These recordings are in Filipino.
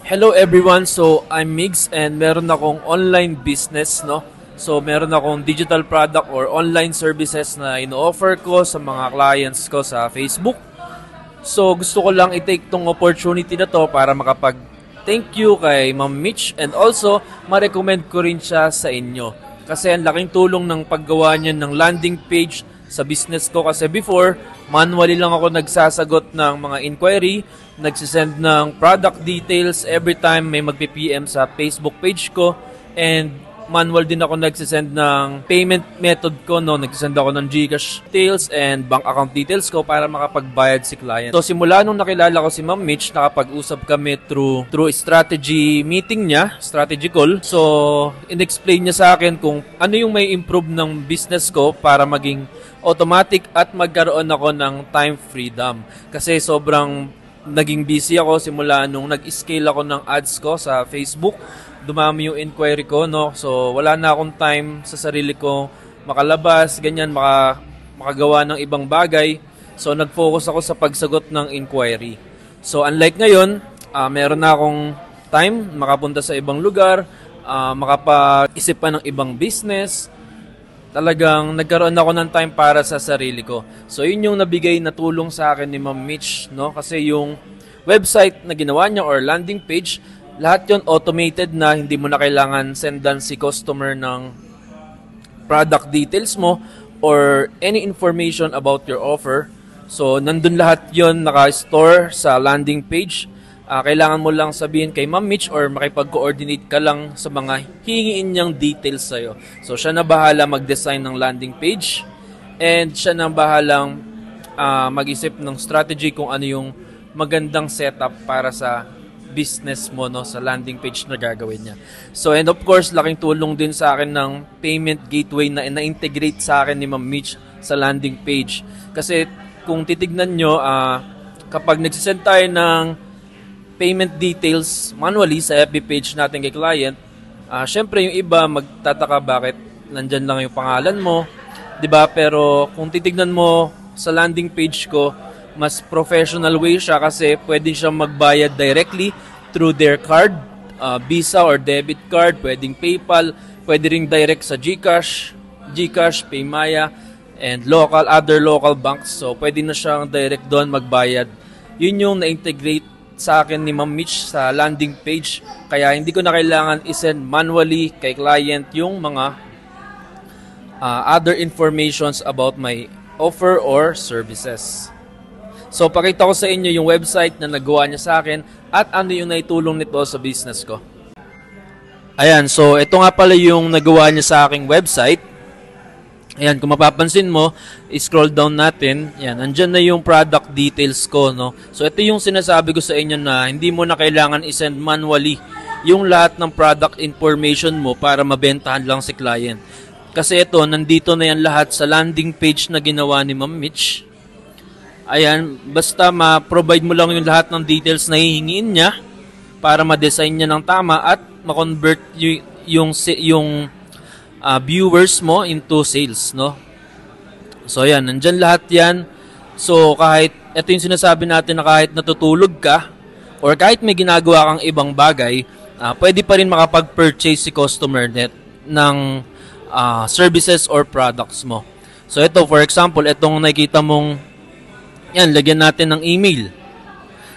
Hello everyone, so I'm Migs and meron akong online business, no? So meron akong digital product or online services na ino-offer ko sa mga clients ko sa Facebook. So gusto ko lang i-take tong opportunity na to para makapag-thank you kay Ma'am Mitch and also ma-recommend ko rin siya sa inyo. Kasi ang laking tulong ng paggawa niya ng landing page sa business ko kasi before, manually lang ako nagsasagot ng mga inquiry, nagsisend ng product details every time may magpi-PM sa Facebook page ko, and manual din ako nagsisend ng payment method ko, no? Nagsisend ako ng GCash details and bank account details ko para makapagbayad si client. So simula nung nakilala ko si Ma'am Mitch, nakapag-usap kami through strategy meeting niya, strategy call. So in-explain niya sa akin kung ano yung may improve ng business ko para maging automatic at magkaroon ako ng time freedom. Kasi sobrang naging busy ako simula nung nag-scale ako ng ads ko sa Facebook. Dumami yung inquiry ko, no? So, wala na akong time sa sarili ko makalabas, ganyan, makagawa ng ibang bagay. So, nag-focus ako sa pagsagot ng inquiry. So, unlike ngayon, meron na akong time makapunta sa ibang lugar, makapag-isip pa ng ibang business. Talagang nagkaroon ako ng time para sa sarili ko. So, yun yung nabigay na tulong sa akin ni Ma'am Mitch, no? Kasi yung website na ginawa niya or landing page, lahat yon automated na, hindi mo na kailangan sendan si customer ng product details mo or any information about your offer. So, nandun lahat yon naka-store sa landing page. Kailangan mo lang sabihin kay Ma'am Mitch or makipag-coordinate ka lang sa mga hihingiin niyang details sa'yo. So, siya na bahala mag-design ng landing page and siya na bahalang mag-isip ng strategy kung ano yung magandang setup para sa business mo, no, sa landing page na gagawin niya. So, and of course, laking tulong din sa akin ng payment gateway na na-integrate sa akin ni Ma'am Mitch sa landing page. Kasi kung titignan nyo, kapag nagsisend tayo ng payment details manually sa FB page natin kay client, syempre yung iba magtataka bakit nandyan lang yung pangalan mo, 'di ba? Pero kung titignan mo sa landing page ko, mas professional way siya kasi pwede siyang magbayad directly through their card, Visa or debit card, pwedeng PayPal, pwede ring direct sa GCash, Paymaya, and other local banks. So, pwede na siyang direct doon magbayad. Yun yung na-integrate sa akin ni Ma'am Mitch sa landing page. Kaya hindi ko na kailangan isend manually kay client yung mga other informations about my offer or services. So, pakita ko sa inyo yung website na nagawa niya sa akin at ano yung naitulong nito sa business ko. Ayan, so ito nga pala yung nagawa niya sa aking website. Ayan, kung mapapansin mo, scroll down natin. Ayan, andyan na yung product details ko, no? So, ito yung sinasabi ko sa inyo na hindi mo na kailangan isend manually yung lahat ng product information mo para mabentahan lang si client. Kasi ito, nandito na yan lahat sa landing page na ginawa ni Ma'am Mitch. Ayan, basta ma-provide mo lang yung lahat ng details na hihingiin niya para ma-design niya ng tama at ma-convert yung viewers mo into sales, no? So, ayan, nandyan lahat yan. So, kahit, ito yung sinasabi natin na kahit natutulog ka or kahit may ginagawa kang ibang bagay, pwede pa rin makapag-purchase si customer net ng services or products mo. So, ito, for example, itong nakikita mong yan, lagyan natin ng email.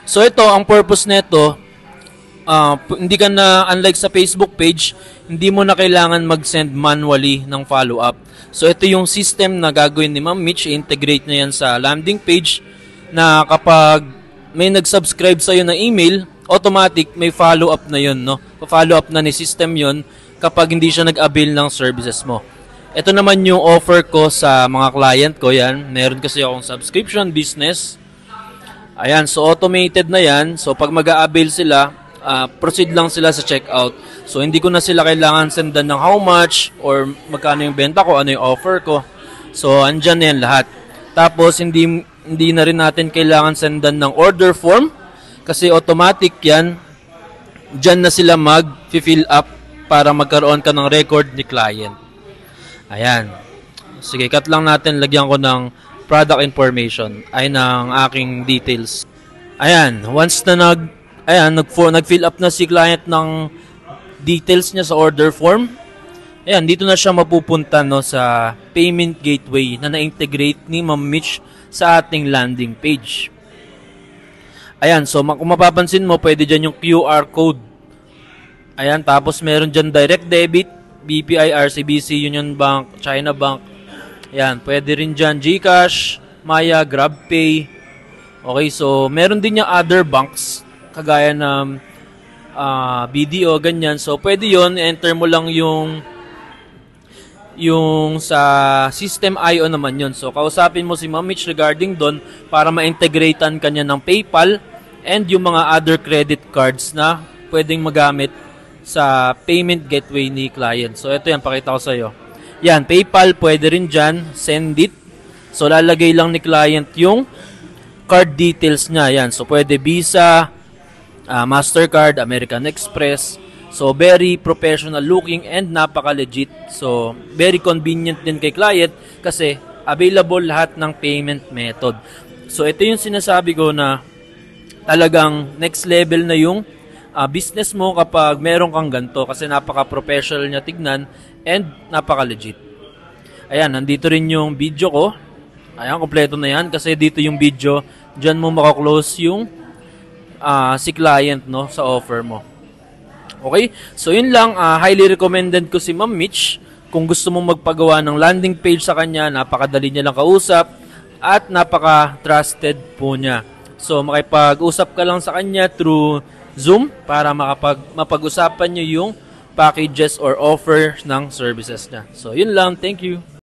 So, ito, ang purpose nito, hindi ka na, unlike sa Facebook page, hindi mo na kailangan mag-send manually ng follow-up. So, ito yung system na gagawin ni Ma'am Mitch. Integrate na yan sa landing page na kapag may nag-subscribe sa'yo na email, automatic may follow-up na yun, no? Follow-up na ni system yun kapag hindi siya nag-avail ng services mo. Ito naman yung offer ko sa mga client ko, yan. Meron kasi akong subscription business. Ayan, so automated na yan. So, pag mag-a-avail sila, proceed lang sila sa checkout. So, hindi ko na sila kailangan sendan ng how much or magkano yung benta ko, ano yung offer ko. So, andyan na yan lahat. Tapos, hindi na rin natin kailangan sendan ng order form kasi automatic yan. Diyan na sila mag-fill up para magkaroon ka ng record ni client. Ayan. Sige, cut lang natin. Lagyan ko ng product information ay ng aking details. Ayan. Once na Ayan, nag-fill up na si client ng details niya sa order form. Ayan, dito na siya mapupunta no, sa payment gateway na na-integrate ni Ma'am Mitch sa ating landing page. Ayan, so kung mapapansin mo, pwede dyan yung QR code. Ayan, tapos meron dyan direct debit, BPI, RCBC, Union Bank, China Bank. Ayan, pwede rin dyan GCash, Maya, GrabPay. Okay, so meron din yung other banks, kagaya ng BDO, ganyan. So, pwede yon, enter mo lang yung sa System IO naman yon. So, kausapin mo si Ma'am Mitch regarding doon para ma-integratean kanya ng PayPal and yung mga other credit cards na pwedeng magamit sa payment gateway ni client. So, ito yan, pakita ko sa iyo. Yan, PayPal, pwede rin dyan, send it. So, lalagay lang ni client yung card details niya. Yan, so pwede Visa, Mastercard, American Express. So, very professional looking and napaka-legit. So, very convenient din kay client kasi available lahat ng payment method. So, ito yung sinasabi ko na talagang next level na yung business mo kapag meron kang ganito kasi napaka-professional niya tignan and napaka-legit. Ayan, nandito rin yung video ko. Ayan, kompleto na yan kasi dito yung video. Diyan mo makaklose yung si client no, sa offer mo. Okay? So, yun lang. Highly recommended ko si Ma'am Mitch. Kung gusto mong magpagawa ng landing page sa kanya, napakadali niya lang kausap at napaka-trusted po niya. So, makipag-usap ka lang sa kanya through Zoom para mapag-usapan nyo yung packages or offers ng services niya. So, yun lang. Thank you.